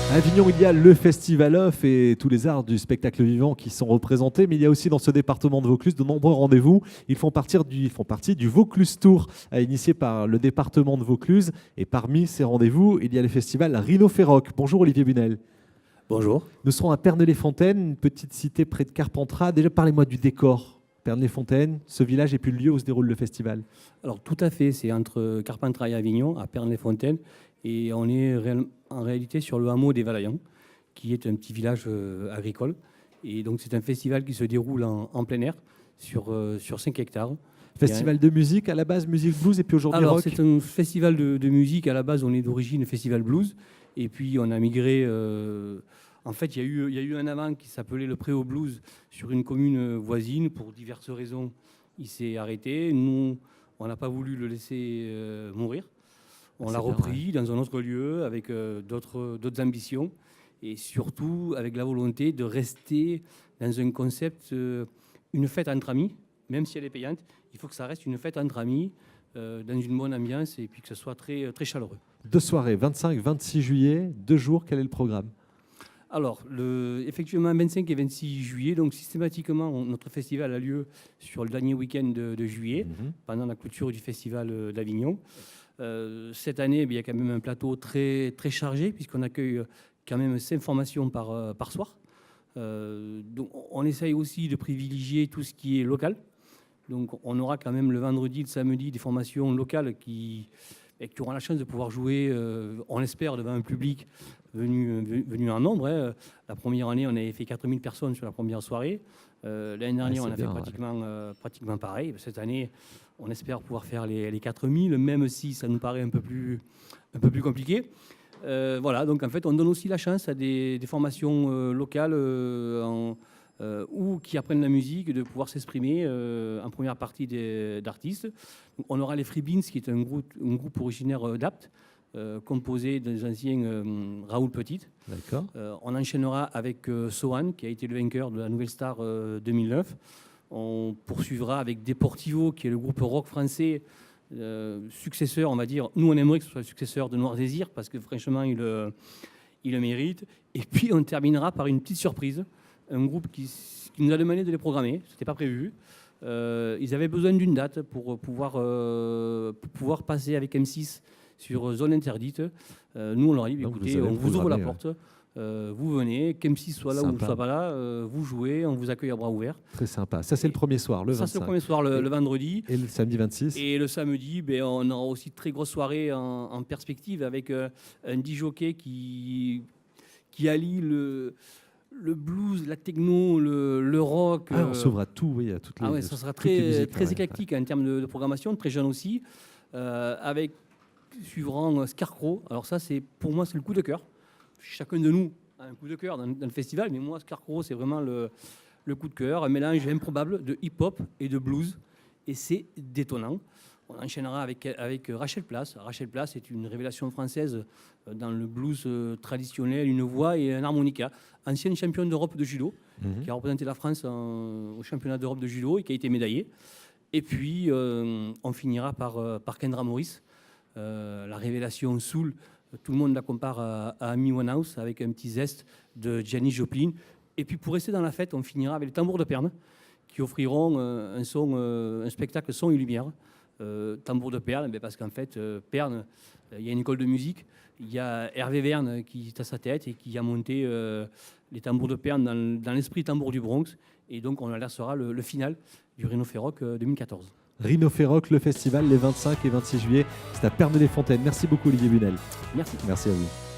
À Avignon, il y a le Festival Off et tous les arts du spectacle vivant qui sont représentés, mais il y a aussi dans ce département de Vaucluse de nombreux rendez-vous. Ils font partie du Vaucluse Tour, initié par le département de Vaucluse. Et parmi ces rendez-vous, il y a le festival Rhino-Féroc. Bonjour Olivier Bunel. Bonjour. Nous serons à Perney-les-Fontaines, une petite cité près de Carpentras. Déjà, parlez-moi du décor. Perney-les-Fontaines, ce village et puis le lieu où se déroule le festival. Alors tout à fait, c'est entre Carpentras et Avignon, à Perney-les-Fontaines, et on est en réalité sur le hameau des Valayans, qui est un petit village agricole. Et donc c'est un festival qui se déroule en plein air sur 5 hectares. Festival de musique, à la base musique blues et puis aujourd'hui rock. C'est un festival de musique, à la base on est d'origine festival blues, et puis on a migré... En fait, il y a eu un avant qui s'appelait le Préau Blues sur une commune voisine. Pour diverses raisons, il s'est arrêté. Nous, on n'a pas voulu le laisser mourir. On l'a repris dans un autre lieu avec d'autres ambitions et surtout avec la volonté de rester dans un concept, une fête entre amis, même si elle est payante. Il faut que ça reste une fête entre amis, dans une bonne ambiance et puis que ce soit très, très chaleureux. 2 soirées, 25-26 juillet, 2 jours, quel est le programme ? Alors, effectivement, 25 et 26 juillet, donc systématiquement, notre festival a lieu sur le dernier week-end de juillet, pendant la clôture du festival d'Avignon. Cette année, il y a quand même un plateau très, très chargé, puisqu'on accueille quand même 5 formations par soir. Donc, on essaye aussi de privilégier tout ce qui est local. Donc, on aura quand même le vendredi, le samedi, des formations locales qui auront la chance de pouvoir jouer, on l'espère, devant un public venu en nombre. La première année, on avait fait 4000 personnes sur la première soirée. L'année dernière, on a fait pratiquement pareil. Cette année, on espère pouvoir faire les 4000, même si ça nous paraît un peu plus compliqué. Voilà, donc en fait, on donne aussi la chance à des formations locales ou qui apprennent la musique de pouvoir s'exprimer en première partie d'artistes. On aura les Free Beans, qui est un groupe originaire d'Apt, composé des anciens Raoul Petit. D'accord. On enchaînera avec Sohan, qui a été le vainqueur de la Nouvelle Star 2009. On poursuivra avec Deportivo, qui est le groupe rock français, successeur, on va dire. Nous, on aimerait que ce soit le successeur de Noir Désir, parce que franchement, il le mérite. Et puis, on terminera par une petite surprise. Un groupe qui nous a demandé de les programmer. Ce n'était pas prévu. Ils avaient besoin d'une date pour pouvoir passer avec M6 sur Zone Interdite. Nous, on leur a dit, écoutez, on vous ouvre la porte. Vous venez, qu'M6 soit là ou ne soit pas là, vous jouez, on vous accueille à bras ouverts. Très sympa. Ça, c'est le premier soir, le 25. Ça, c'est le premier soir, le vendredi. Et le samedi 26. Et le samedi, on aura aussi de très grosses soirées en perspective avec un DJ qui allie le blues, la techno, le rock. On s'ouvre à tout, oui, à toutes les ça sera très éclectique en termes de programmation, très jeune aussi, avec suivant Scarecrow. Alors ça, pour moi, c'est le coup de cœur. Chacun de nous a un coup de cœur dans le festival, mais moi, Scarecrow, c'est vraiment le coup de cœur, un mélange improbable de hip-hop et de blues, et c'est détonnant. On enchaînera avec Rachel Place. Rachel Place est une révélation française dans le blues traditionnel, une voix et un harmonica. Ancienne championne d'Europe de judo, qui a représenté la France au championnat d'Europe de judo et qui a été médaillée. Et puis, on finira par Kendra Morris, la révélation soul. Tout le monde la compare à Amy Winehouse avec un petit zeste de Janis Joplin. Et puis, pour rester dans la fête, on finira avec les Tambours de Perne, qui offriront un spectacle son et lumière. Tambour de Perne, parce qu'en fait, Perne, il y a une école de musique. Il y a Hervé Verne qui est à sa tête et qui a monté les tambours de Perne dans l'esprit tambour du Bronx. Et donc, on lancera le final du Rhino-Féroc 2014. Rhino-Féroc, le festival, les 25 et 26 juillet. C'est à Perney-les-Fontaines. Merci beaucoup, Olivier Bunel. Merci. Merci à vous.